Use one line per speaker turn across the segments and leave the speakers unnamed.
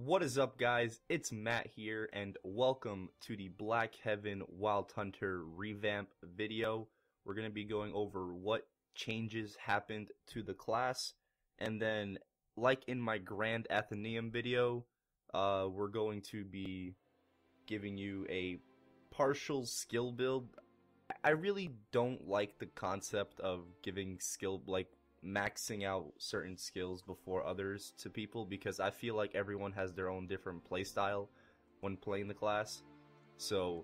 What is up, guys? It's Matt here, and welcome to the Black Heaven Wild Hunter revamp video. We're going to be going over what changes happened to the class, and then, like in my Grand Athenaeum video, we're going to be giving you a partial skill build. I really don't like the concept of giving skill, like, maxing out certain skills before others to people, because I feel like everyone has their own different playstyle when playing the class. So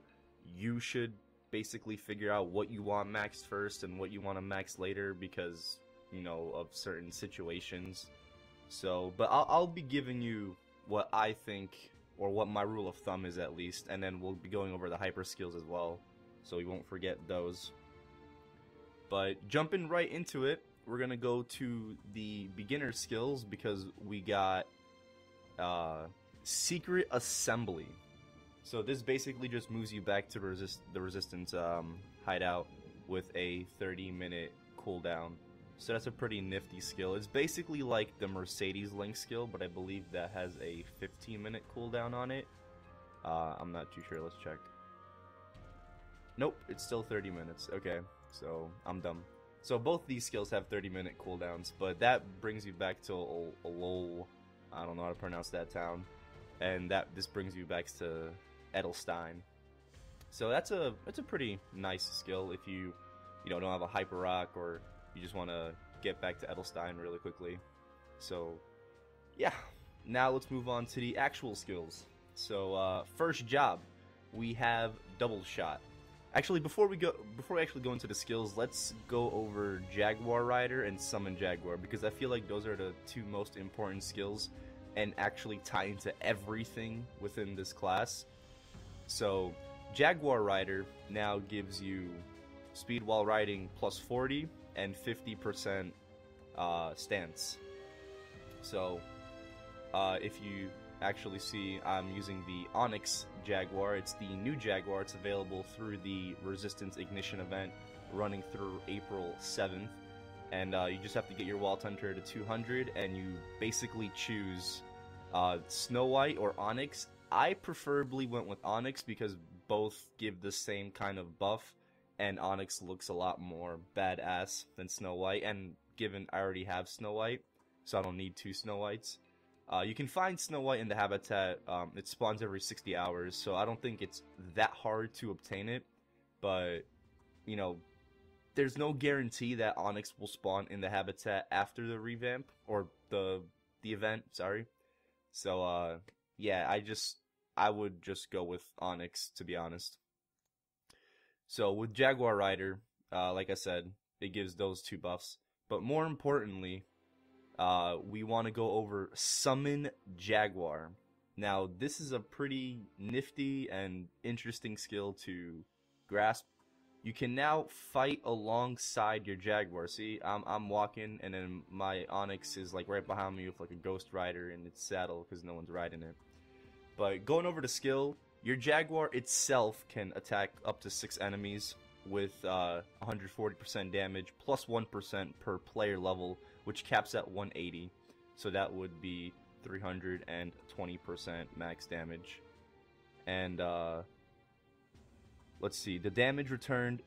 you should basically figure out what you want maxed first and what you want to max later, because, you know, of certain situations. So, but I'll be giving you what I think, or what my rule of thumb is at least, and then we'll be going over the hyper skills as well, so you won't forget those. But jumping right into it, we're gonna go to the beginner skills because we got Secret Assembly. So this basically just moves you back to the resistance hideout with a 30-minute cooldown. So that's a pretty nifty skill. It's basically like the Mercedes Link skill, but I believe that has a 15-minute cooldown on it. I'm not too sure. Let's check. Nope, it's still 30 minutes. Okay, so I'm dumb. So both these skills have 30-minute cooldowns, but that brings you back to Lol. I don't know how to pronounce that town, and this brings you back to Edelstein. So that's a pretty nice skill if you don't have a hyper rock, or you just want to get back to Edelstein really quickly. So yeah, now let's move on to the actual skills. So first job, we have Double Shot. Actually, before we actually go into the skills, let's go over Jaguar Rider and Summon Jaguar, because I feel like those are the two most important skills and actually tie into everything within this class. So Jaguar Rider now gives you speed while riding plus 40 and 50% stance. So if you actually see, I'm using the Onyx Jaguar. It's the new Jaguar. It's available through the Resistance Ignition event running through April 7th, and you just have to get your Wild Hunter to 200, and you basically choose Snow White or Onyx. I preferably went with Onyx because both give the same kind of buff, and Onyx looks a lot more badass than Snow White, and given I already have Snow White, so I don't need two Snow Whites. You can find Snow White in the habitat. It spawns every 60 hours, so I don't think it's that hard to obtain it. But, you know, there's no guarantee that Onyx will spawn in the habitat after the revamp, or the event, sorry. So, yeah, I would just go with Onyx, to be honest. So, with Jaguar Rider, like I said, it gives those two buffs. But more importantly, we want to go over Summon Jaguar. Now, this is a pretty nifty and interesting skill to grasp. You can now fight alongside your Jaguar. See, I'm walking, and then my Onyx is like right behind me with like a Ghost Rider in its saddle because no one's riding it. But going over the skill, your Jaguar itself can attack up to 6 enemies with 140% damage plus 1% per player level, which caps at 180, so that would be 320% max damage. And let's see, the damage returned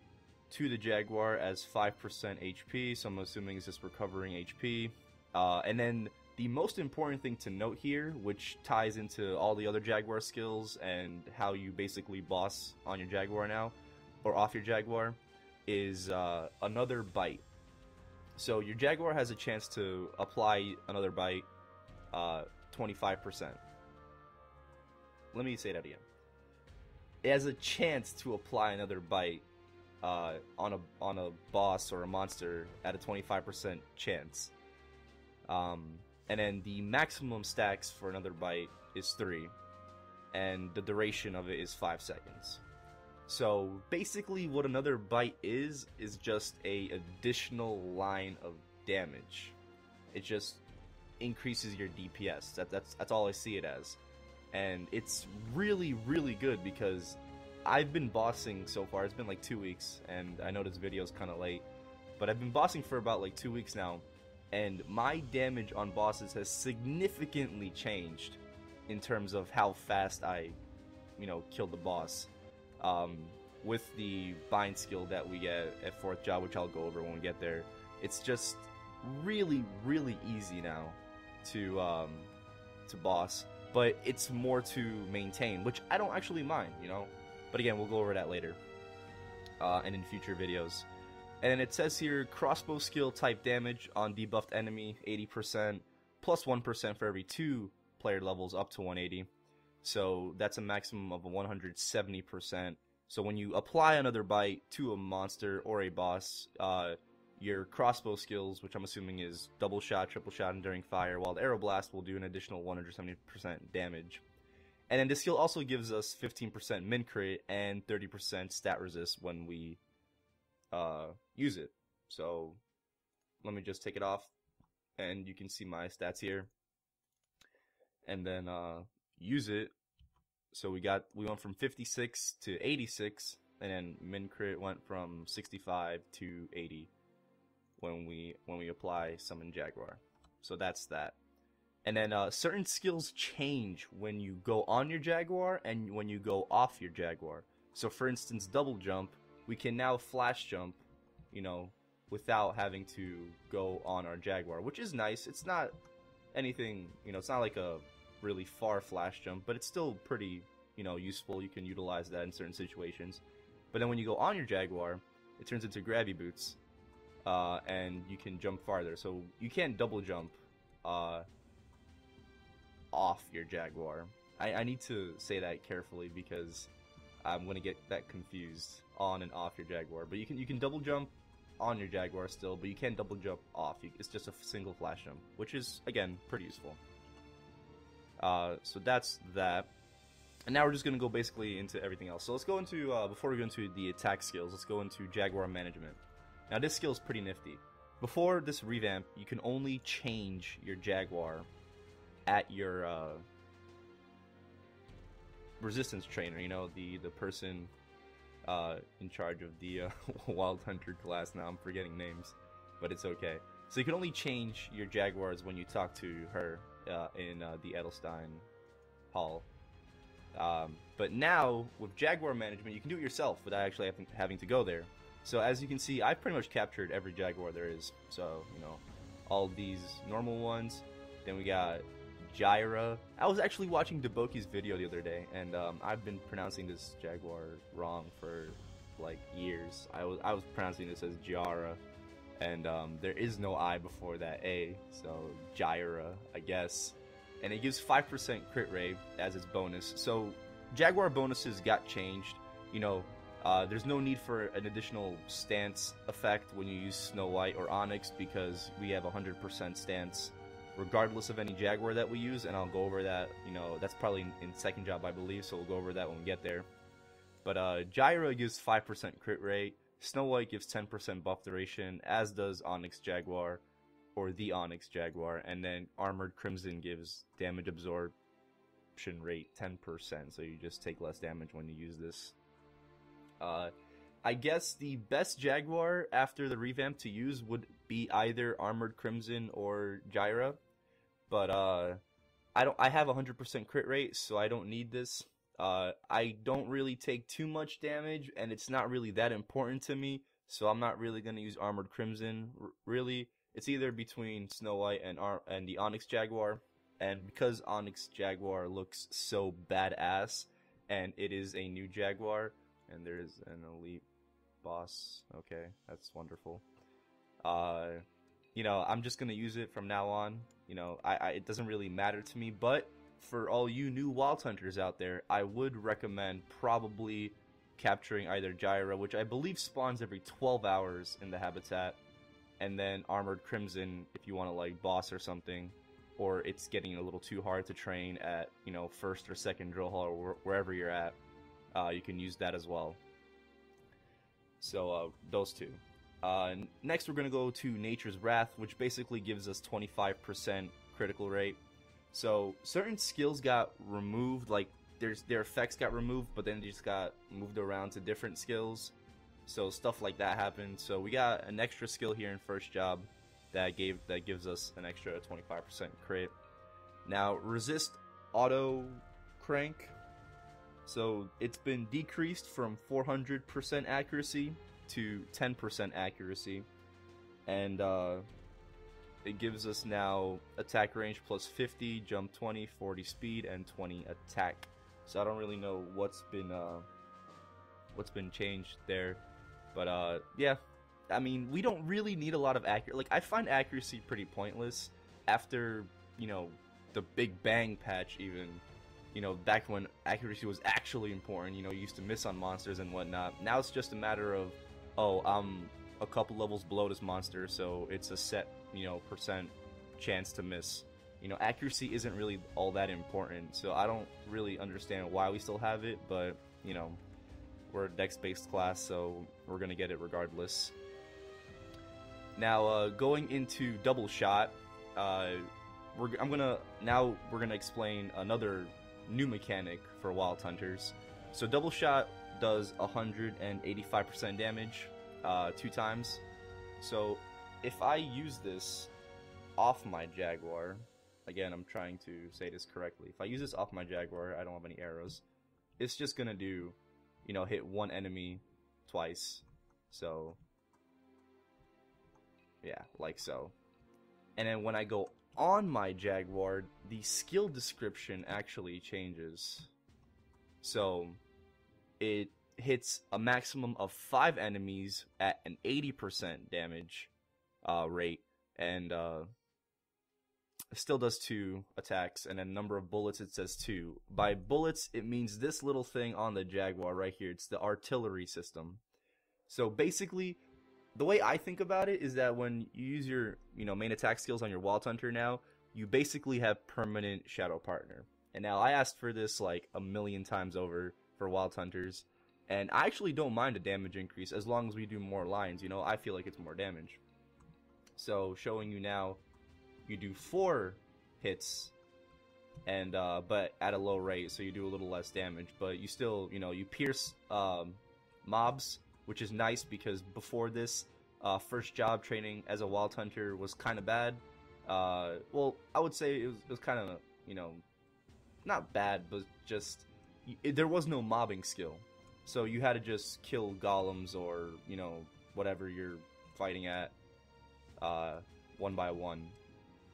to the Jaguar as 5% HP, so I'm assuming it's just recovering HP. And then the most important thing to note here, which ties into all the other Jaguar skills and how you basically boss on your Jaguar now, or off your Jaguar, is another bite. So your Jaguar has a chance to apply another bite, 25%. Let me say that again. It has a chance to apply another bite on a boss or a monster at a 25% chance. And then the maximum stacks for another bite is 3, and the duration of it is 5 seconds. So basically what another bite is just a additional line of damage. It just increases your DPS. That's all I see it as. And it's really, really good because I've been bossing so far. It's been like 2 weeks, and I know this video is kind of late, but I've been bossing for about like 2 weeks now, and my damage on bosses has significantly changed in terms of how fast I, killed the boss. With the bind skill that we get at 4th job, which I'll go over when we get there, it's just really, really easy now to boss, but it's more to maintain, which I don't actually mind, But again, we'll go over that later, and in future videos. And it says here, crossbow skill type damage on debuffed enemy, 80%, plus 1% for every 2 player levels up to 180. So that's a maximum of 170%. So when you apply another bite to a monster or a boss, your crossbow skills, which I'm assuming is double shot, triple shot, enduring fire, while the arrow blast will do an additional 170% damage. And then this skill also gives us 15% min crit and 30% stat resist when we use it. So let me just take it off, and you can see my stats here. And then use it. So we went from 56 to 86, and then min crit went from 65 to 80 when we apply Summon Jaguar. So that's that. And then certain skills change when you go on your Jaguar and when you go off your Jaguar. So for instance, double jump, we can now flash jump, without having to go on our Jaguar, which is nice. It's not anything, it's not like a really far flash jump, but it's still pretty, useful. You can utilize that in certain situations. But then when you go on your Jaguar, it turns into grabby boots, and you can jump farther. So you can't double jump off your Jaguar. I need to say that carefully because I'm gonna get that confused, on and off your Jaguar. But you can double jump on your Jaguar still, but you can't double jump off. It's just a single flash jump, which is again pretty useful. So that's that. And now we're just gonna go basically into everything else. So let's go into before we go into the attack skills, let's go into Jaguar management. Now this skill is pretty nifty. Before this revamp, you can only change your Jaguar at your resistance trainer, the person in charge of the Wild Hunter class. Now I'm forgetting names, but it's okay. So you can only change your Jaguars when you talk to her in the Edelstein Hall. But now, with Jaguar management, you can do it yourself without actually having to go there. So as you can see, I've pretty much captured every Jaguar there is. So, all these normal ones. Then we got Gyra. I was actually watching Deboki's video the other day, and I've been pronouncing this Jaguar wrong for like years. I was pronouncing this as Gyara, and there is no I before that A, so Gyra, I guess. And it gives 5% crit rate as its bonus. So Jaguar bonuses got changed. There's no need for an additional stance effect when you use Snow White or Onyx because we have 100% stance regardless of any Jaguar that we use, and I'll go over that, that's probably in 2nd job, I believe, so we'll go over that when we get there. But Gyra gives 5% crit rate, Snow White gives 10% buff duration, as does Onyx Jaguar, or the Onyx Jaguar, and then Armored Crimson gives damage absorption rate 10%, so you just take less damage when you use this. I guess the best Jaguar after the revamp to use would be either Armored Crimson or Gyra, but I have 100% crit rate, so I don't need this. I don't really take too much damage, and it's not really that important to me, so I'm not really gonna use Armored Crimson. Really, it's either between Snow White and the Onyx Jaguar, and because Onyx Jaguar looks so badass, and it is a new Jaguar, and there's an elite boss. Okay, that's wonderful. I'm just gonna use it from now on. It doesn't really matter to me, but for all you new Wild Hunters out there, I would recommend probably capturing either Gyra, which I believe spawns every 12 hours in the habitat, and then Armored Crimson if you want to like boss or something, or it's getting a little too hard to train at 1st or 2nd drill hall or wherever you're at. You can use that as well. So those two. Next we're going to go to Nature's Wrath, which basically gives us 25% critical rate. So certain skills got removed, like their effects got removed, but then they just got moved around to different skills. So stuff like that happened. So we got an extra skill here in 1st job that gives us an extra 25% crit. Now resist auto crank. So it's been decreased from 400% accuracy to 10% accuracy, and it gives us now attack range plus 50, jump 20, 40 speed, and 20 attack. So I don't really know what's been changed there, but yeah. I mean, we don't really need a lot of accuracy. Like, I find accuracy pretty pointless after, you know, the Big Bang patch even. You know, back when accuracy was actually important, you know, you used to miss on monsters and whatnot. Now it's just a matter of, oh, I'm a couple levels below this monster, so it's a set, you know, percent chance to miss. You know, accuracy isn't really all that important, so I don't really understand why we still have it, but, you know, we're a dex-based class, so we're gonna get it regardless. Now, going into double shot, we're gonna explain another new mechanic for Wild Hunters. So double shot does 185% damage 2 times. So if I use this off my Jaguar, again, I'm trying to say this correctly. If I use this off my Jaguar, I don't have any arrows. It's just gonna do, you know, hit one enemy twice. So yeah, like so. And then when I go on my Jaguar, the skill description actually changes. So it hits a maximum of 5 enemies at an 80% damage rate, and still does 2 attacks, and then number of bullets it says 2. By bullets, it means this little thing on the Jaguar right here. It's the artillery system. So basically, the way I think about it is that when you use your, you know, main attack skills on your Wild Hunter now, you basically have permanent Shadow Partner. And now I asked for this like a million times over for Wild Hunters, and I actually don't mind a damage increase as long as we do more lines. You know, I feel like it's more damage. So showing you now, you do 4 hits, and but at a low rate, so you do a little less damage, but you still, you know, you pierce mobs, which is nice because before this, first job training as a Wild Hunter was kind of bad. Well, I would say it was kind of, you know, not bad, but just there was no mobbing skill, so you had to just kill golems or, you know, whatever you're fighting at, one by one.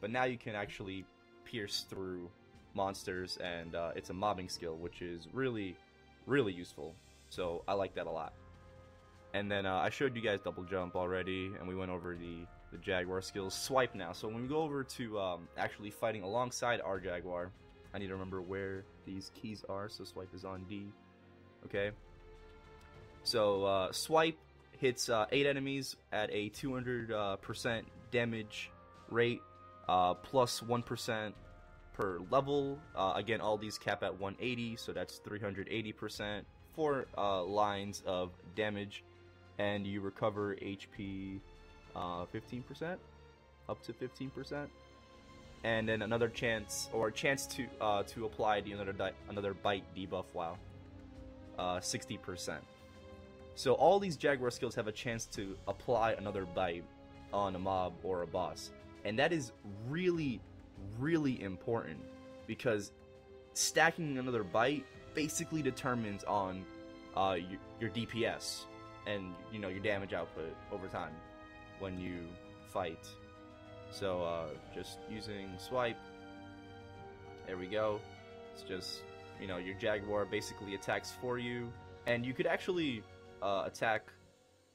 But now you can actually pierce through monsters, and it's a mobbing skill, which is really, really useful. So I like that a lot. And then I showed you guys double jump already, and we went over the Jaguar skills. Swipe now. So when we go over to actually fighting alongside our Jaguar, I need to remember where these keys are. So swipe is on D. Okay. So swipe hits 8 enemies at a 200% damage rate, plus 1% per level. Again, all these cap at 180, so that's 380%. 4 lines of damage. And you recover HP 15%, up to 15%, and then another chance, or a chance to apply the another bite debuff. Wow, 60%. So all these Jaguar skills have a chance to apply another bite on a mob or a boss, and that is really, really important because stacking another bite basically determines on your DPS. And, you know, your damage output over time when you fight. So just using swipe, there we go. It's just, you know, your Jaguar basically attacks for you, and you could actually attack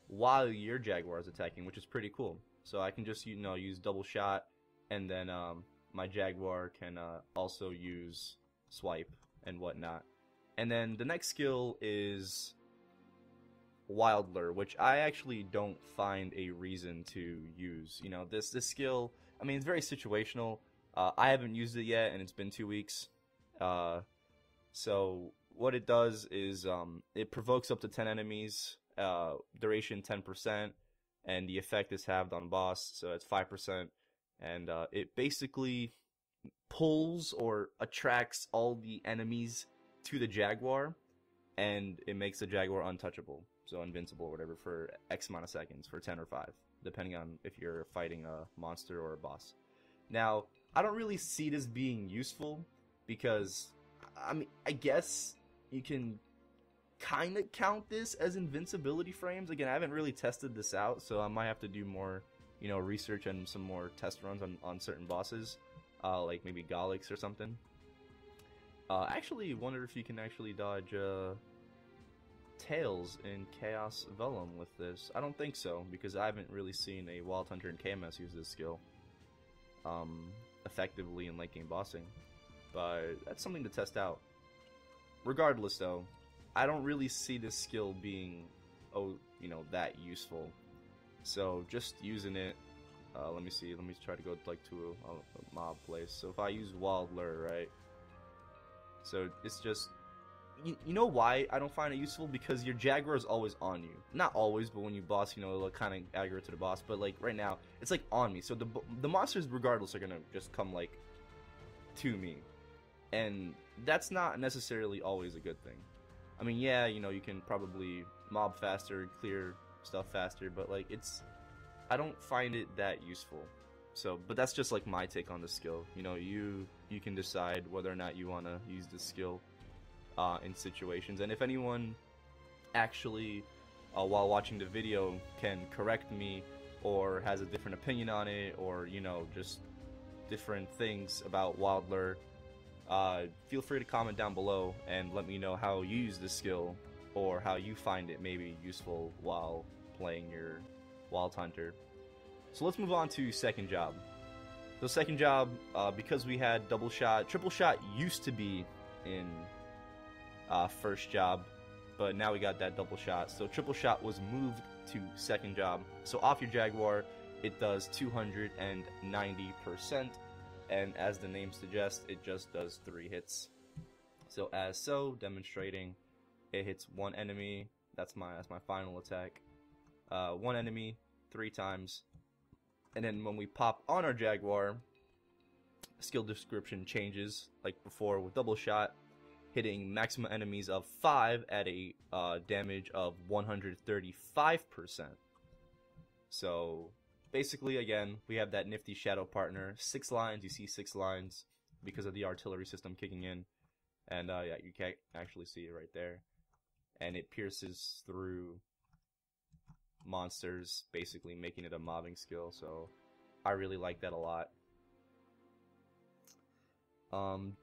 while your Jaguar is attacking, which is pretty cool. So I can just, you know, use double shot, and then my Jaguar can also use swipe and whatnot. And then the next skill is Wild Lure, which I actually don't find a reason to use. You know, this skill, I mean, it's very situational. I haven't used it yet, and it's been 2 weeks. So what it does is it provokes up to 10 enemies, duration 10%, and the effect is halved on boss, so it's 5%. And it basically pulls or attracts all the enemies to the Jaguar, and it makes the Jaguar untouchable. So invincible or whatever for X amount of seconds, for 10 or 5, depending on if you're fighting a monster or a boss. Now, I don't really see this being useful because I mean, I guess you can kind of count this as invincibility frames. Again, I haven't really tested this out, so I might have to do more, research and some more test runs on certain bosses, like maybe Galix or something. Actually, wonder if you can actually dodge Tails in Chaos Vellum with this. I don't think so, because I haven't really seen a Wild Hunter in KMS use this skill effectively in late game bossing. But that's something to test out. Regardless, though, I don't really see this skill being, that useful. So just using it, let me see. Let me try to go like to a mob place. So if I use Wild Lure, right? So it's just, you know why I don't find it useful? Because your Jaguar is always on you. Not always, but when you boss, it'll kind of aggro to the boss. But like right now, it's like on me. So the monsters, regardless, are gonna just come like to me, and that's not necessarily always a good thing. I mean, yeah, you can probably mob faster, clear stuff faster, but like I don't find it that useful. So, but that's just like my take on the skill. You can decide whether or not you want to use this skill in situations. And if anyone actually, while watching the video, can correct me or has a different opinion on it, or just different things about Wild Lure, feel free to comment down below and let me know how you use this skill, or how you find it maybe useful while playing your Wild Hunter. So let's move on to second job. So second job, because we had double shot, triple shot used to be in first job, but now we got that double shot. So triple shot was moved to second job. So off your Jaguar, it does 290%, and as the name suggests, it just does 3 hits. So demonstrating, it hits one enemy. That's my final attack. One enemy 3 times. And then when we pop on our Jaguar, skill description changes, like before with double shot, hitting maximum enemies of 5 at a damage of 135%. So basically, again, we have that nifty shadow partner. 6 lines, you see 6 lines because of the artillery system kicking in. And yeah, you can actually see it right there. And it pierces through monsters, basically making it a mobbing skill. So I really like that a lot.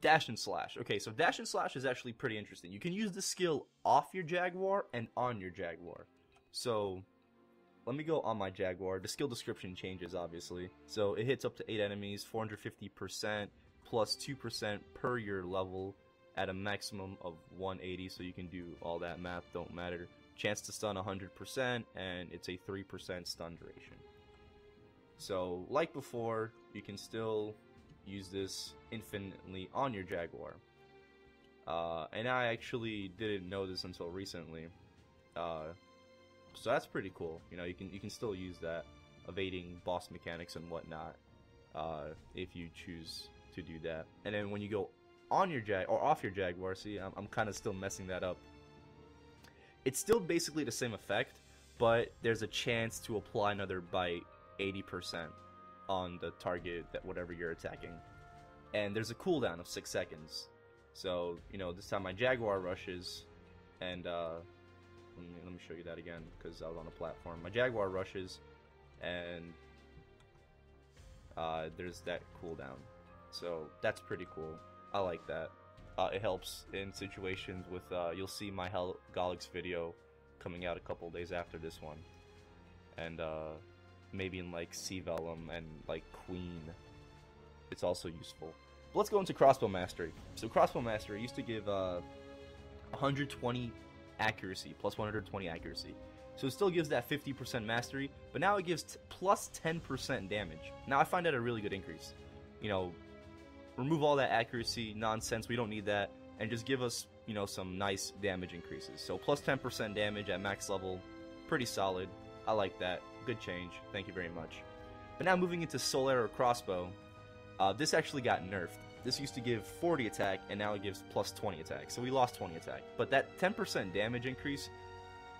Dash and slash. Okay, so dash and slash is actually pretty interesting. You can use the skill off your Jaguar and on your Jaguar. So let me go on my Jaguar. The skill description changes, obviously. So it hits up to 8 enemies, 450% plus 2% per your level at a maximum of 180. So you can do all that math, don't matter. Chance to stun 100%, and it's a 3% stun duration. So like before, you can still use this infinitely on your Jaguar. And I actually didn't know this until recently. So that's pretty cool. You can still use that, evading boss mechanics and whatnot, if you choose to do that. And then when you go on your or off your Jaguar, see, I'm kind of still messing that up. It's still basically the same effect, but there's a chance to apply another bite 80% on the target, that whatever you're attacking. And there's a cooldown of 6 seconds. So, this time my Jaguar rushes, and let me show you that again, because I was on a platform. My Jaguar rushes, and there's that cooldown. So that's pretty cool. I like that. It helps in situations with, you'll see my Galix video coming out a couple days after this one. And maybe in like Sea Vellum and like Queen, it's also useful. But let's go into Crossbow Mastery. So Crossbow Mastery used to give 120 accuracy, plus 120 accuracy. So it still gives that 50% mastery, but now it gives plus 10% damage. Now I find that a really good increase. Remove all that accuracy nonsense, we don't need that, and just give us, some nice damage increases. So plus 10% damage at max level, pretty solid. I like that. Good change. Thank you very much. But now moving into Soul Arrow Crossbow, this actually got nerfed. This used to give 40 attack, and now it gives plus 20 attack. So we lost 20 attack. But that 10% damage increase,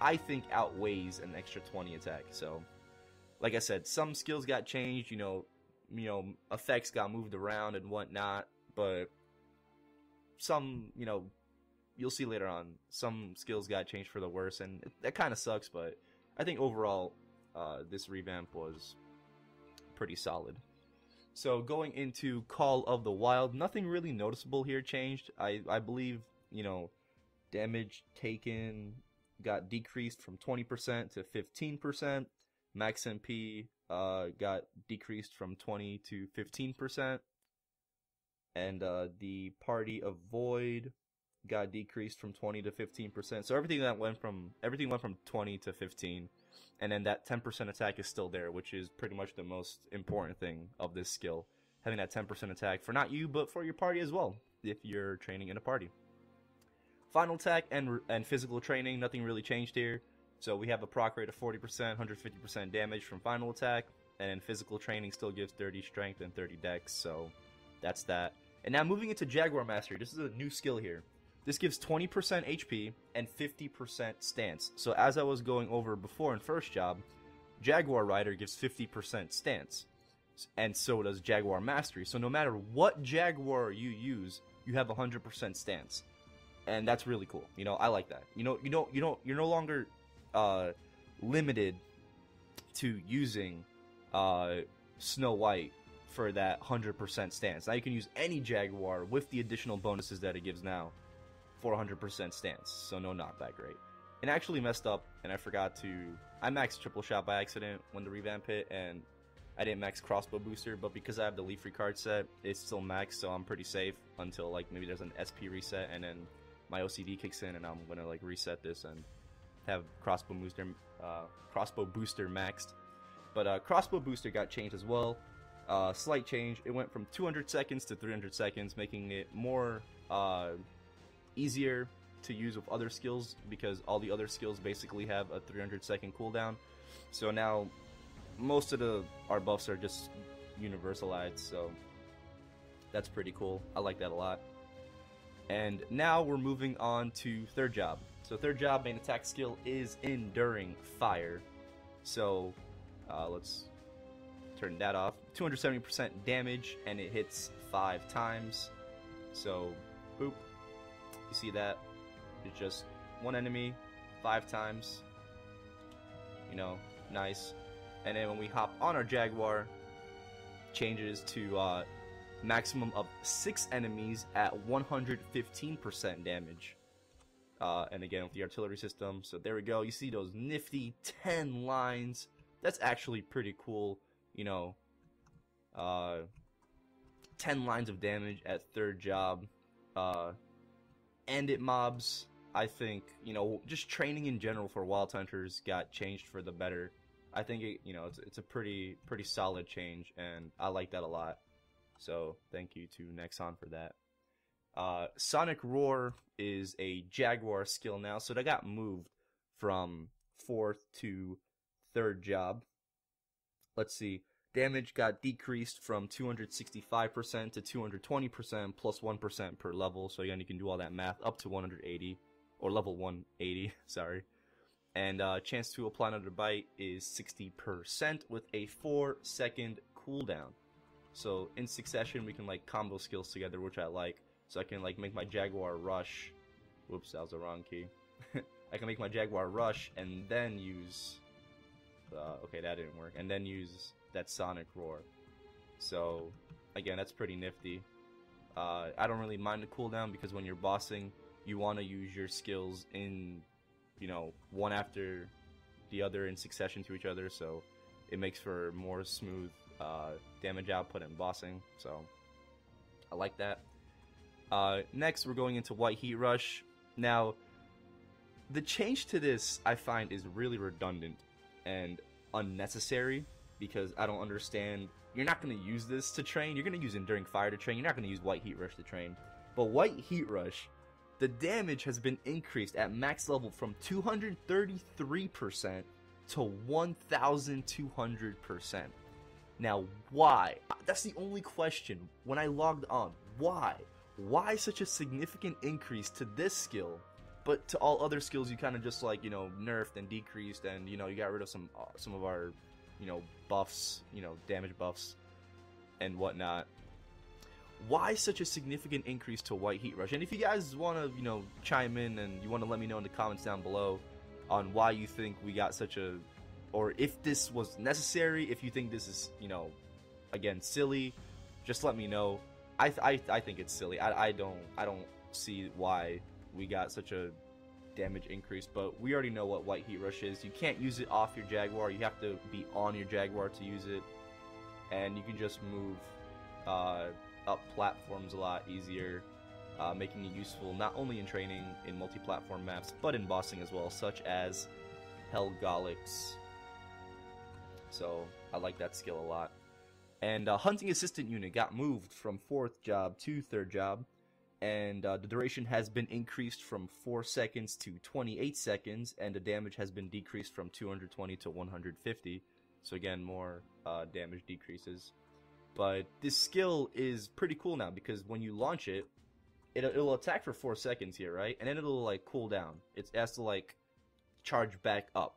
I think, outweighs an extra 20 attack. So, like I said, some skills got changed, effects got moved around and whatnot, but some, you know, you'll see later on, some skills got changed for the worse, and that kind of sucks, but I think overall, this revamp was pretty solid. So going into Call of the Wild, nothing really noticeable here changed. I believe, you know, damage taken got decreased from 20% to 15%. Max MP got decreased from 20 to 15%. And the Party of Void got decreased from 20 to 15%. So everything went from 20 to 15. And then that 10% attack is still there, which is pretty much the most important thing of this skill. Having that 10% attack for not you, but for your party as well, if you're training in a party. Final attack and physical training, nothing really changed here. So we have a proc rate of 40%, 150% damage from final attack, and physical training still gives 30 strength and 30 dex, so that's that. And now moving into Jaguar Mastery, this is a new skill here. This gives 20% HP and 50% stance. So as I was going over before in first job, Jaguar Rider gives 50% stance. And so does Jaguar Mastery. So no matter what Jaguar you use, you have 100% stance. And that's really cool. You know, I like that. You're no longer limited to using Snow White for that 100% stance. Now you can use any Jaguar with the additional bonuses that it gives now for 100% stance, so no knockback rate. And I actually messed up, and I forgot to... I maxed triple shot by accident when the revamp hit, and I didn't max crossbow booster, but because I have the Leaf Free card set, it's still maxed, so I'm pretty safe until, like, maybe there's an SP reset, and then my OCD kicks in, and I'm gonna, like, reset this and have crossbow booster maxed. But crossbow booster got changed as well. Slight change. It went from 200 seconds to 300 seconds, making it more easier to use with other skills, because all the other skills basically have a 300-second cooldown. So now most of our buffs are just universalized, so that's pretty cool. I like that a lot. And now we're moving on to third job. So third job main attack skill is Enduring Fire. So let's turn that off. 270% damage, and it hits 5 times. So boop. You see that? It's just one enemy, 5 times. You know, nice. And then when we hop on our Jaguar, changes to maximum of 6 enemies at 115% damage. And again with the artillery system. So there we go. You see those nifty 10 lines. That's actually pretty cool. You know, 10 lines of damage at third job. And it mobs, I think, you know, just training in general for Wild Hunters got changed for the better. I think it, you know, it's a pretty solid change, and I like that a lot. So thank you to Nexon for that. Sonic Roar is a Jaguar skill now, so that got moved from 4th to 3rd job. Let's see. Damage got decreased from 265% to 220% plus 1% per level. So again, you can do all that math up to 180, or level 180, sorry. And chance to apply another bite is 60% with a 4-second cooldown. So in succession, we can like combo skills together, which I like. So I can like make my Jaguar Rush. Whoops, that was the wrong key. I can make my Jaguar Rush and then use... okay, that didn't work. And then use that Sonic Roar. So again, that's pretty nifty. I don't really mind the cooldown, because when you're bossing, you want to use your skills in, you know, one after the other in succession to each other, so it makes for more smooth damage output and bossing. So I like that. Next, we're going into White Heat Rush. Now, the change to this I find is really redundant and unnecessary, because I don't understand. You're not going to use this to train. You're going to use Enduring Fire to train. You're not going to use White Heat Rush to train. But White Heat Rush, the damage has been increased at max level from 233% to 1,200%. Now, why? That's the only question when I logged on. Why? Why such a significant increase to this skill, but to all other skills you kind of just like, you know, nerfed and decreased, and, you know, you got rid of some of our, you know, buffs, you know, damage buffs and whatnot. why such a significant increase to White Heat Rush? And if you guys want to, chime in and you want to let me know in the comments down below on why you think we got such a, or if this was necessary, if you think this is, again, silly, just let me know. I think it's silly. I don't see why we got such a damage increase, but we already know what White Heat Rush is. You can't use it off your Jaguar. You have to be on your Jaguar to use it, and you can just move up platforms a lot easier, making it useful not only in training in multi-platform maps, but in bossing as well, such as Helgolix. So I like that skill a lot. And Hunting Assistant Unit got moved from 4th job to 3rd job, and the duration has been increased from 4 seconds to 28 seconds, and the damage has been decreased from 220 to 150. So again, more damage decreases. But this skill is pretty cool now, because when you launch it, it'll attack for 4 seconds here, right? And then it'll like cool down. It has to like charge back up.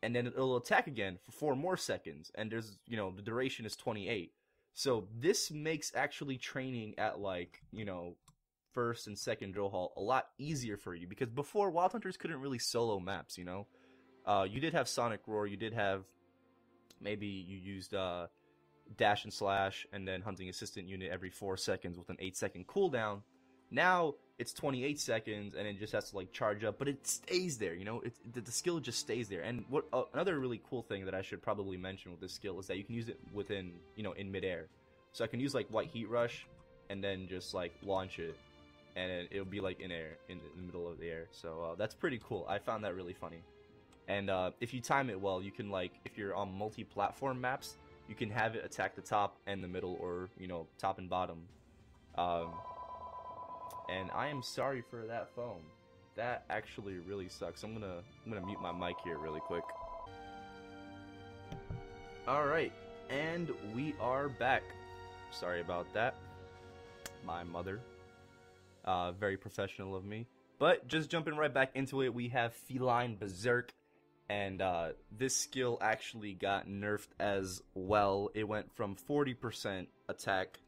And then it'll attack again for 4 more seconds. And there's, the duration is 28. So this makes actually training at like, 1st and 2nd drill hall a lot easier for you. Because before, Wild Hunters couldn't really solo maps, you did have Sonic Roar, you did have, maybe you used Dash and Slash, and then Hunting Assistant Unit every 4 seconds with an 8-second cooldown. Now it's 28 seconds, and it just has to like charge up, but it stays there. The skill just stays there. And what another really cool thing that I should probably mention with this skill is that you can use it within, in midair. So I can use like White Heat Rush, and then just like launch it, and it'll be like in the middle of the air. So that's pretty cool. I found that really funny. And if you time it well, you can like, if you're on multi-platform maps, you can have it attack the top and the middle, or top and bottom. And I am sorry for that phone. That actually really sucks. I'm gonna mute my mic here really quick. All right, and we are back. Sorry about that. My mother. Very professional of me. But just jumping right back into it, we have Feline Berserk. And this skill actually got nerfed as well. It went from 40% attack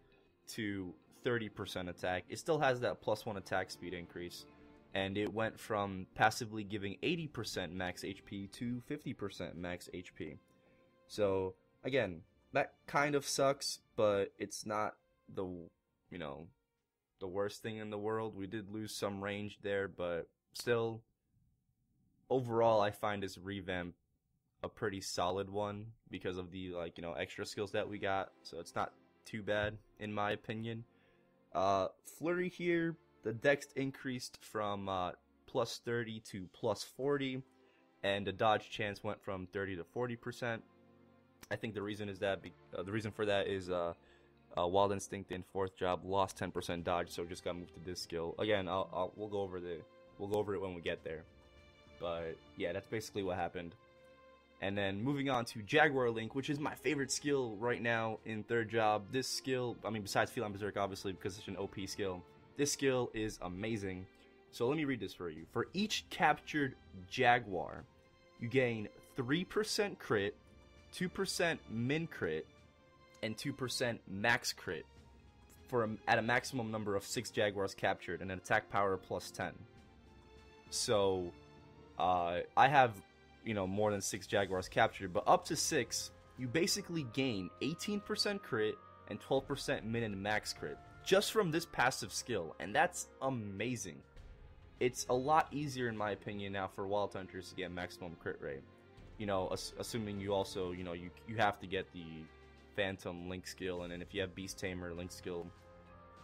to 30% attack. It still has that +1 attack speed increase. And it went from passively giving 80% max HP to 50% max HP. So, again, that kind of sucks, but it's not the, the worst thing in the world. We did lose some range there, but still, overall, I find this revamp a pretty solid one because of the extra skills that we got. So it's not too bad in my opinion. Flurry here, the dex increased from +30 to +40, and the dodge chance went from 30 to 40%. I think the reason is that the reason for that is Wild Instinct in 4th job lost 10% dodge, so just got moved to this skill. Again, we'll go over it when we get there. But yeah, that's basically what happened. And then moving on to Jaguar Link, which is my favorite skill right now in 3rd job. This skill, besides Feline Berserk, obviously, because it's an OP skill, this skill is amazing. So let me read this for you. For each captured Jaguar, you gain 3% crit, 2% min crit, and 2% max crit at a maximum number of 6 Jaguars captured, and an attack power +10. So I have more than 6 Jaguars captured, but up to 6, you basically gain 18% crit and 12% min and max crit just from this passive skill, and that's amazing. It's a lot easier in my opinion now for Wild Hunters to get maximum crit rate. Assuming you also, you have to get the Phantom Link skill, and then if you have Beast Tamer Link skill,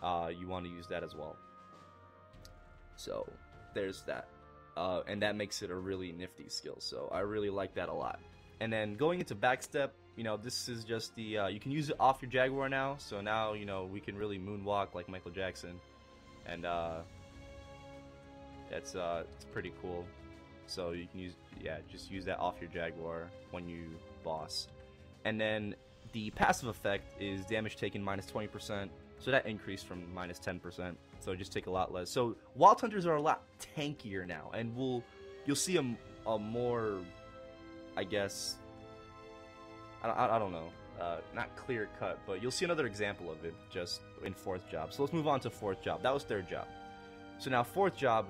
you want to use that as well. So there's that. And that makes it a really nifty skill, so I really like that a lot. And then going into backstep, this is just the, you can use it off your Jaguar now, so now, we can really moonwalk like Michael Jackson, and it's pretty cool. So you can just use that off your Jaguar when you boss. And then the passive effect is damage taken -20%, so that increased from -10%. So just take a lot less. So Wild Hunters are a lot tankier now, and you'll see a more, I guess, I don't know. not clear cut, but you'll see another example of it just in fourth job. So let's move on to fourth job. That was third job. So now fourth job,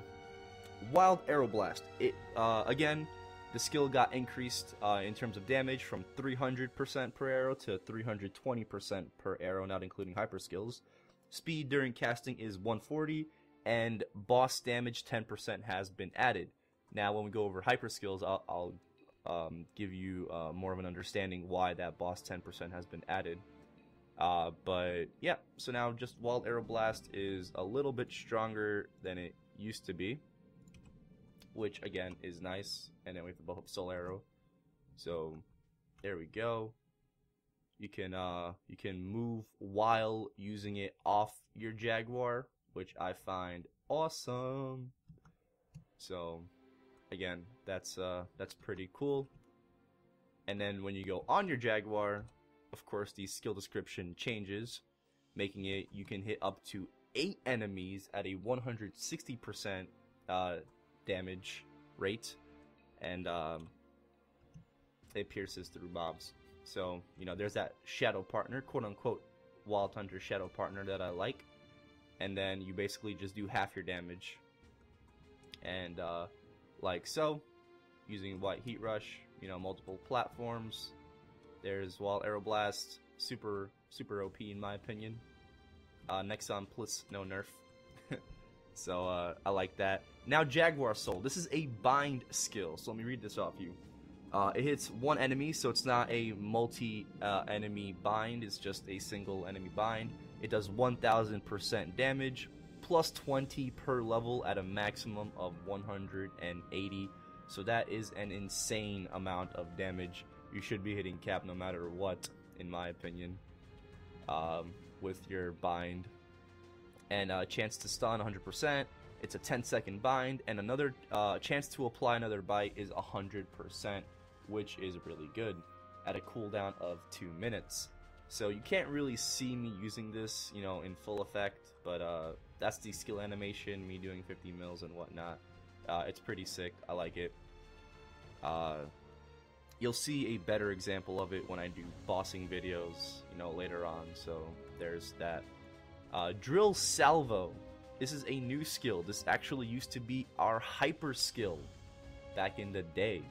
Wild Arrow Blast. It again, the skill got increased in terms of damage from 300% per arrow to 320% per arrow, not including hyper skills. Speed during casting is 140, and boss damage 10% has been added. Now, when we go over hyper skills, I'll give you more of an understanding why that boss 10% has been added. But yeah, so now just Wild Arrow Blast is a little bit stronger than it used to be, which again is nice. And then we have to buff up Soul Arrow. So there we go. You can move while using it off your Jaguar, which I find awesome. So again, that's pretty cool. And then when you go on your Jaguar, of course, the skill description changes, making it you can hit up to 8 enemies at a 160% damage rate, and it pierces through mobs. So, you know, there's that shadow partner, quote-unquote, Wild Hunter shadow partner that I like. And then you basically just do half your damage. And, like so, using White Heat Rush, you know, multiple platforms. There's Wild Arrow Blast, super OP in my opinion. Nexon plus no nerf. So, I like that. Now, Jaguar Soul. This is a bind skill, so let me read this off you. It hits one enemy, so it's not a multi-enemy bind, it's just a single enemy bind. It does 1000% damage, plus 20 per level at a maximum of 180. So that is an insane amount of damage. You should be hitting cap no matter what, in my opinion, with your bind. And chance to stun 100%. It's a 10-second bind, and another chance to apply another bite is 100%, which is really good at a cooldown of 2 minutes. So you can't really see me using this, you know, in full effect, but that's the skill animation, me doing 50 mils and whatnot. It's pretty sick. I like it. You'll see a better example of it when I do bossing videos, you know, later on. So there's that. Drill Salvo. This is a new skill. This actually used to be our hyper skill back in the day.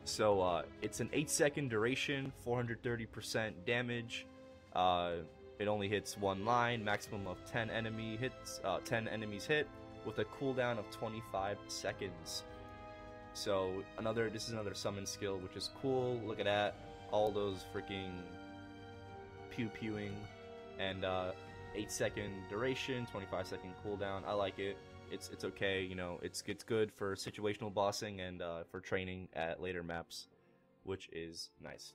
So it's an 8-second duration, 430% damage. It only hits one line, maximum of 10 enemy hits, 10 enemies hit, with a cooldown of 25 seconds. So this is another summon skill, which is cool. Look at that, all those freaking pew-pewing, and 8-second duration, 25-second cooldown. I like it. It's okay, you know, it's good for situational bossing and for training at later maps, which is nice.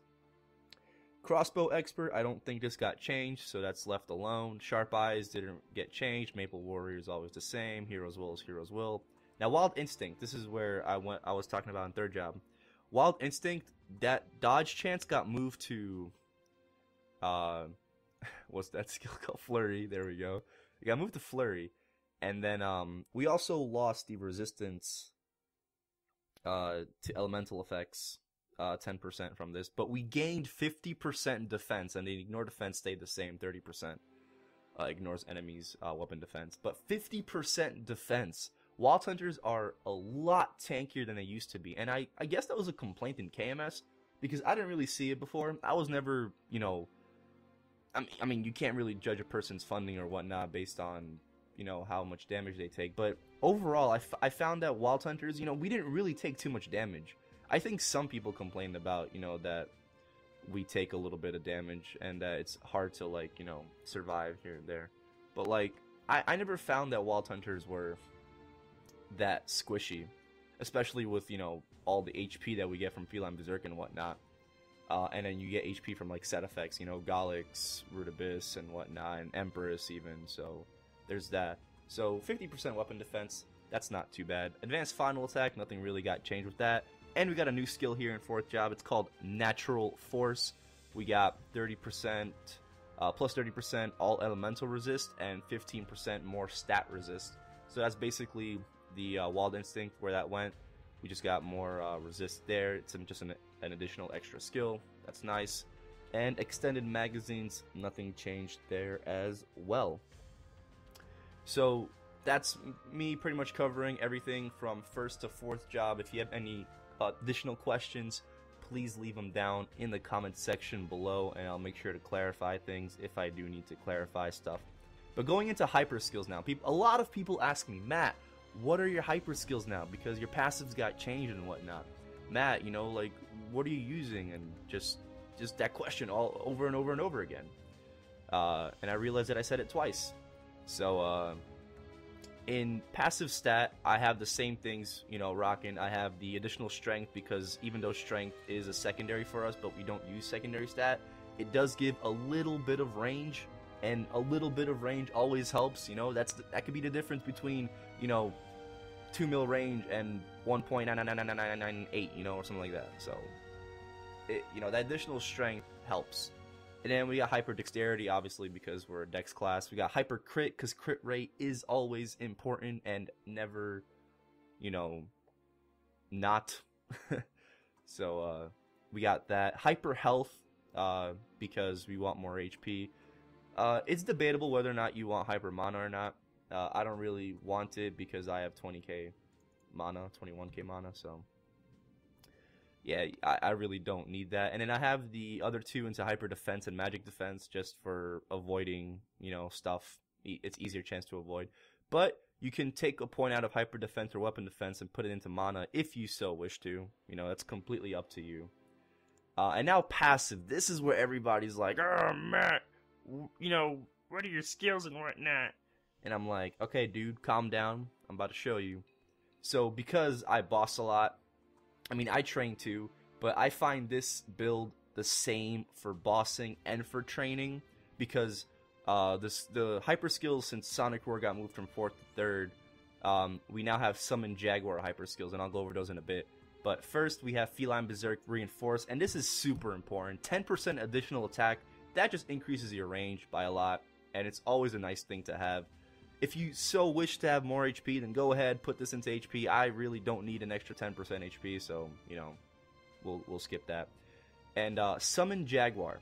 Crossbow Expert, I don't think this got changed, so that's left alone. Sharp Eyes didn't get changed. Maple Warrior is always the same. Heroes Will is Heroes Will. Now, Wild Instinct, this is where I was talking about in third job. Wild Instinct, that dodge chance got moved to, what's that skill called? Flurry, there we go. It got moved to Flurry. And then we also lost the resistance to elemental effects, 10% from this. But we gained 50% defense, and the ignore defense stayed the same, 30%. Ignores enemies' weapon defense. But 50% defense. Wild Hunters are a lot tankier than they used to be. And I guess that was a complaint in KMS, because I didn't really see it before. I was never, you know... I mean, you can't really judge a person's funding or whatnot based on, you know, how much damage they take. But overall, I found that Wild Hunters, you know, we didn't really take too much damage. I think some people complained about, you know, that we take a little bit of damage and that it's hard to, like, you know, survive here and there. But, like, I never found that Wild Hunters were that squishy. Especially with, you know, all the HP that we get from Feline Berserk and whatnot. And then you get HP from, like, set effects, you know, Galix, Root Abyss, and whatnot, and Empress even, so there's that. So 50% weapon defense, that's not too bad. Advanced Final Attack, nothing really got changed with that. And we got a new skill here in fourth job, it's called Natural Force. We got 30%, plus 30% all elemental resist, and 15% more stat resist. So that's basically the Wild Instinct where that went. We just got more resist there. It's just an additional extra skill. That's nice. And extended magazines, nothing changed there as well. So that's me pretty much covering everything from first to fourth job. If you have any additional questions, please leave them down in the comment section below, and I'll make sure to clarify things if I do need to clarify stuff. But going into hyper skills now, a lot of people ask me, Matt, what are your hyper skills now? Because your passives got changed and whatnot. Matt, you know, like, what are you using? And just that question all over and over and over again. And I realized that I said it twice. So in passive stat, I have the same things, you know, rocking. I have the additional strength, because even though strength is a secondary for us, but we don't use secondary stat, it does give a little bit of range, and a little bit of range always helps. You know, that could be the difference between, you know, 2 mil range and 1.99998, you know, or something like that. So, you know, that additional strength helps. And then we got hyper dexterity, obviously, because we're a dex class. We got hyper crit, because crit rate is always important and never, you know, not. So we got that. Hyper health, because we want more HP. It's debatable whether or not you want hyper mana or not. I don't really want it because I have 20k mana, 21k mana, so yeah, I really don't need that. And then I have the other two into hyper defense and magic defense, just for avoiding, you know, stuff. It's easier chance to avoid. But you can take a point out of hyper defense or weapon defense and put it into mana if you so wish to. You know, that's completely up to you. And now passive. This is where everybody's like, oh, Matt, you know, what are your skills and whatnot? And I'm like, okay, dude, calm down. I'm about to show you. So because I boss a lot, I mean, I train too, but I find this build the same for bossing and for training, because the hyper skills, since Sonic Roar got moved from 4th to 3rd, we now have Summon Jaguar hyper skills, and I'll go over those in a bit. But first, we have Feline Berserk Reinforce, and this is super important. 10% additional attack, that just increases your range by a lot, and it's always a nice thing to have. If you so wish to have more HP, then go ahead, put this into HP. I really don't need an extra 10% HP, so, you know, we'll skip that. And Summon Jaguar.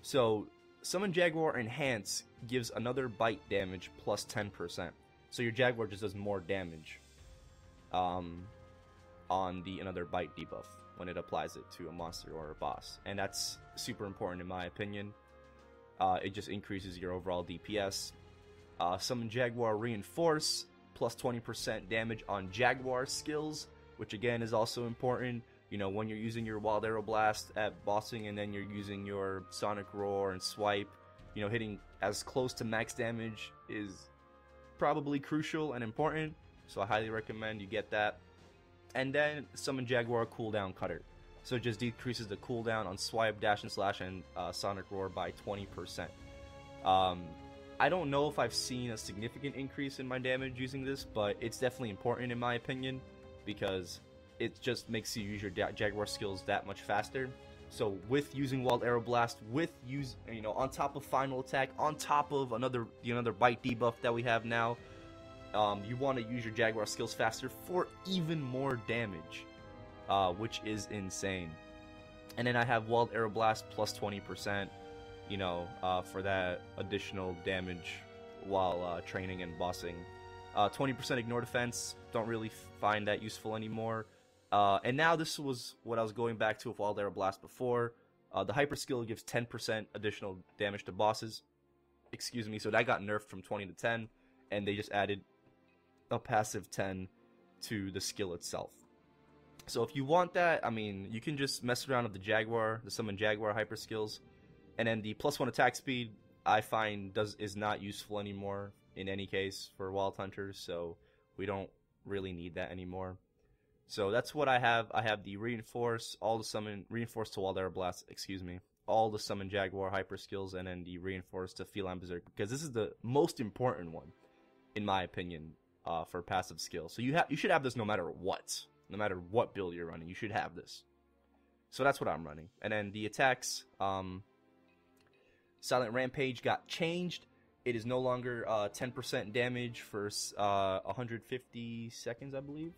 So, Summon Jaguar Enhance gives another bite damage plus 10%. So your Jaguar just does more damage on the another bite debuff when it applies it to a monster or a boss. And that's super important in my opinion. It just increases your overall DPS. Summon Jaguar Reinforce, plus 20% damage on Jaguar skills, which again is also important. You know, when you're using your Wild Arrow Blast at bossing, and then you're using your Sonic Roar and Swipe, you know, hitting as close to max damage is probably crucial and important, so I highly recommend you get that. And then Summon Jaguar Cooldown Cutter. So it just decreases the cooldown on Swipe, Dash and Slash, and Sonic Roar by 20%. I don't know if I've seen a significant increase in my damage using this, but it's definitely important in my opinion, because it just makes you use your Jaguar skills that much faster. So with using Wild Arrow Blast, with you know, on top of Final Attack, on top of another bite debuff that we have now, you want to use your Jaguar skills faster for even more damage, which is insane. And then I have Wild Arrow Blast plus 20%. You know, for that additional damage while training and bossing. 20% ignore defense, don't really find that useful anymore. And now this was what I was going back to with Wild Arrow Blast before. The hyper skill gives 10% additional damage to bosses. Excuse me, so that got nerfed from 20 to 10, and they just added a passive 10 to the skill itself. So if you want that, I mean, you can just mess around with the Summon Jaguar hyper skills. And then the +1 attack speed, I find is not useful anymore in any case for Wild Hunters, so we don't really need that anymore. So that's what I have. I have the Reinforce, Reinforce to Wild Arrow Blast, excuse me, all the Summon Jaguar hyper skills, and then the Reinforce to Feline Berserk, because this is the most important one, in my opinion, for passive skill. So you should have this no matter what. No matter what build you're running, you should have this. So that's what I'm running. And then the attacks, Silent Rampage got changed. It is no longer 10% damage for 150 seconds, I believe.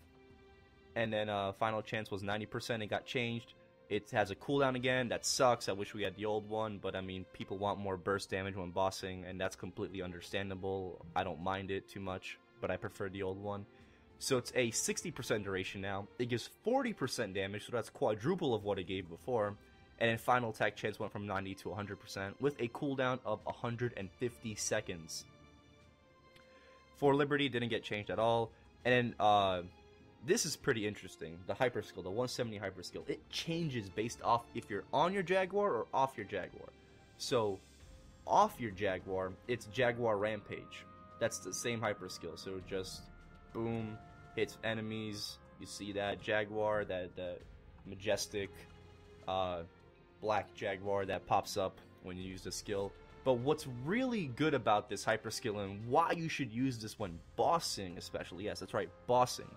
And then Final Chance was 90%. It got changed. It has a cooldown again. That sucks. I wish we had the old one, but I mean, people want more burst damage when bossing, and that's completely understandable. I don't mind it too much, but I prefer the old one. So it's a 60% duration now. It gives 40% damage, so that's quadruple of what it gave before. And then final attack chance went from 90 to 100% with a cooldown of 150 seconds. For Liberty, didn't get changed at all. And then, this is pretty interesting. The hyper skill, the 170 hyper skill, it changes based off if you're on your Jaguar or off your Jaguar. So, off your Jaguar, it's Jaguar Rampage. That's the same hyper skill. So just boom, hits enemies. You see that Jaguar, that majestic black Jaguar that pops up when you use the skill. But what's really good about this hyper skill and why you should use this when bossing, especially, yes, that's right, bossing.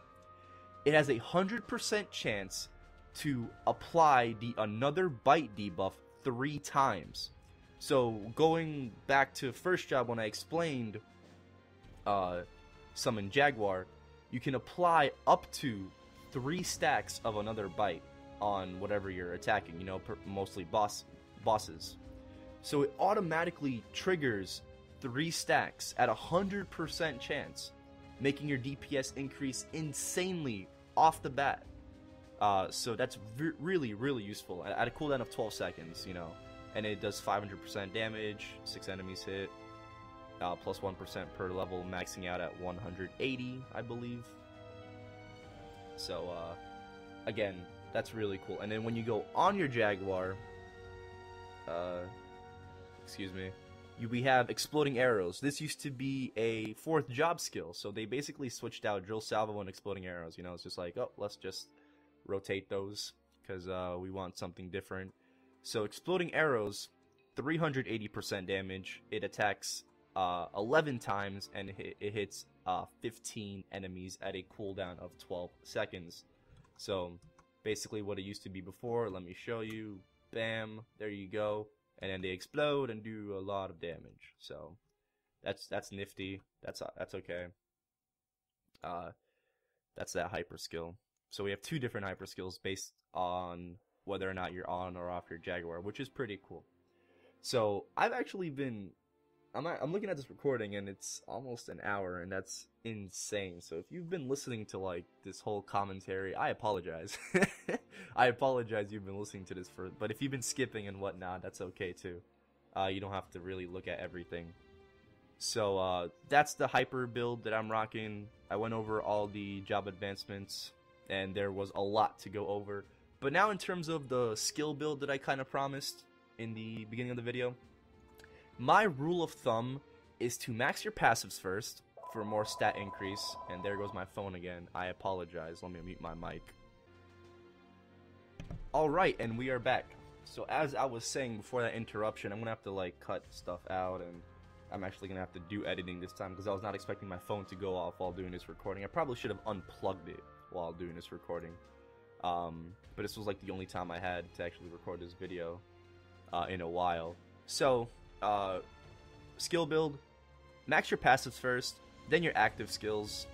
It has a 100% chance to apply the another bite debuff 3 times. So going back to first job when I explained summon Jaguar, you can apply up to 3 stacks of another bite on whatever you're attacking, you know, mostly bosses. So it automatically triggers 3 stacks at 100% chance, making your DPS increase insanely off the bat. So that's really, really useful at a cooldown of 12 seconds, you know, and it does 500% damage, 6 enemies hit, plus 1% per level, maxing out at 180, I believe. So, again, that's really cool. And then when you go on your Jaguar, we have Exploding Arrows. This used to be a 4th job skill, so they basically switched out Drill Salvo and Exploding Arrows. You know, it's just like, oh, let's just rotate those, because we want something different. So Exploding Arrows, 380% damage. It attacks 11 times, and it hits 15 enemies at a cooldown of 12 seconds. So basically what it used to be before, let me show you. Bam, there you go. And then they explode and do a lot of damage. So that's nifty. That's okay. That's that hyper skill. So we have 2 different hyper skills based on whether or not you're on or off your Jaguar, which is pretty cool. So I've actually been I'm looking at this recording and it's almost an hour, and that's insane. So if you've been listening to like this whole commentary, I apologize. I apologize you've been listening to this but if you've been skipping and whatnot, that's okay too. You don't have to really look at everything. So that's the hyper build that I'm rocking. I went over all the job advancements, and there was a lot to go over. But now in terms of the skill build that I kind of promised in the beginning of the video, my rule of thumb is to max your passives first for more stat increase. And there goes my phone again. I apologize. Let me mute my mic. Alright, and we are back. So as I was saying before that interruption, I'm going to have to like cut stuff out, and I'm actually going to have to do editing this time because I was not expecting my phone to go off while doing this recording. I probably should have unplugged it while doing this recording. But this was like the only time I had to actually record this video in a while. So, skill build, max your passives first, then your active skills.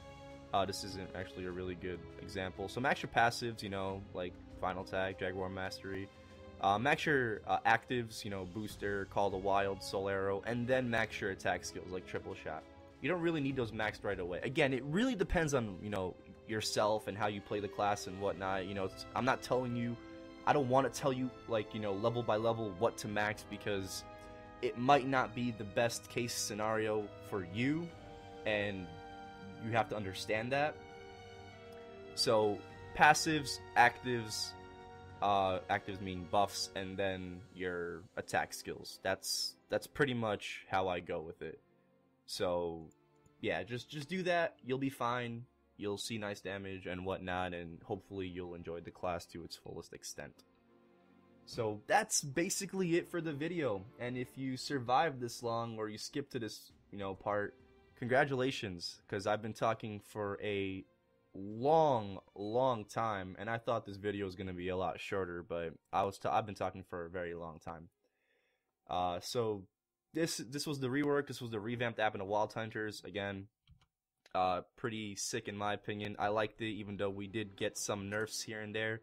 This isn't actually a really good example. So max your passives, you know, like Final Tag, Jaguar Mastery. Max your actives, you know, Booster, Call the Wild, Soul Arrow, and then max your attack skills like Triple Shot. You don't really need those maxed right away. Again, it really depends on, you know, yourself and how you play the class and whatnot. You know, I'm not telling you, I don't want to tell you, like, you know, level by level what to max, because it might not be the best case scenario for you, and you have to understand that. So passives, actives, actives mean buffs, and then your attack skills. That's pretty much how I go with it. So yeah, just do that. You'll be fine. You'll see nice damage and whatnot, and hopefully you'll enjoy the class to its fullest extent. So that's basically it for the video. And if you survived this long, or you skipped to this, you know, part, congratulations, because I've been talking for a long time, and I thought this video was going to be a lot shorter, but I've been talking for a very long time. So this was the rework. This was the revamped app in the Wild Hunters. Again, pretty sick in my opinion. I liked it, even though we did get some nerfs here and there.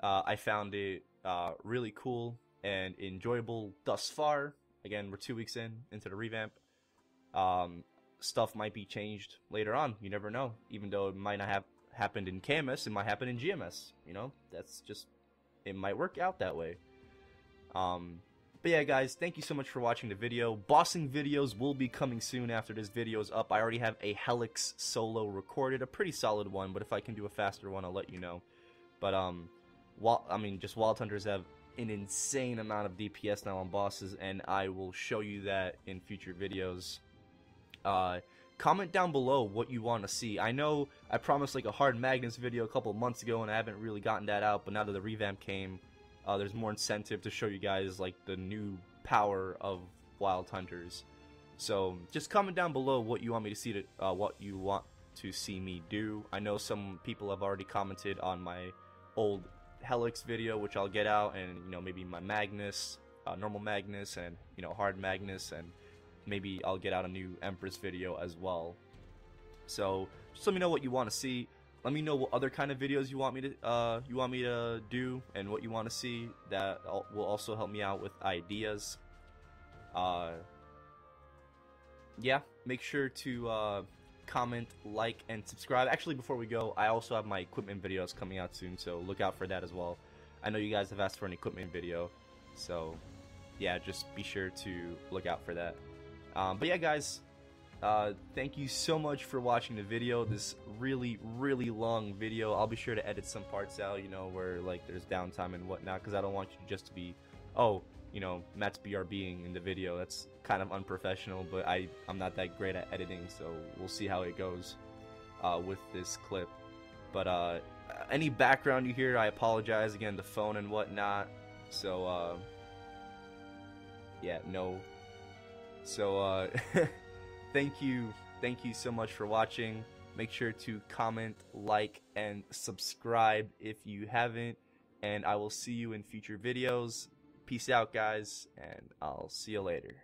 I found it really cool and enjoyable thus far. Again, we're 2 weeks into the revamp. Stuff might be changed later on. You never know. Even though it might not have happened in GMS, it might happen in GMS. You know, that's just, it might work out that way. But yeah, guys, thank you so much for watching the video. Bossing videos will be coming soon after this video is up. I already have a Helix solo recorded, a pretty solid one, but if I can do a faster one, I'll let you know. But just Wild Hunters have an insane amount of DPS now on bosses, and I will show you that in future videos. Comment down below what you want to see. I know I promised like a Hard Magnus video a couple months ago, and I haven't really gotten that out, but now that the revamp came, there's more incentive to show you guys like the new power of Wild Hunters. So just comment down below what you want me to see, what you want to see me do. I know some people have already commented on my old Helix video, which I'll get out, and maybe my Magnus, normal Magnus, and Hard Magnus, and maybe I'll get out a new Empress video as well. So just let me know what you want to see. Let me know what other kind of videos you want me to do, and what you want to see. That will also help me out with ideas. Yeah, make sure to comment, like, and subscribe. Actually, before we go, I also have my equipment videos coming out soon, so look out for that as well. I know you guys have asked for an equipment video, so yeah, just be sure to look out for that. But yeah, guys, thank you so much for watching the video. This really long video. I'll be sure to edit some parts out, where like there's downtime and whatnot, because I don't want you just to be, oh, Matt's BRBing in the video. That's kind of unprofessional, but I'm not that great at editing, so we'll see how it goes with this clip. But any background you hear, I apologize. Again, the phone and whatnot. So yeah, no. So thank you so much for watching. Make sure to comment, like, and subscribe if you haven't, and I will see you in future videos. Peace out, guys, and I'll see you later.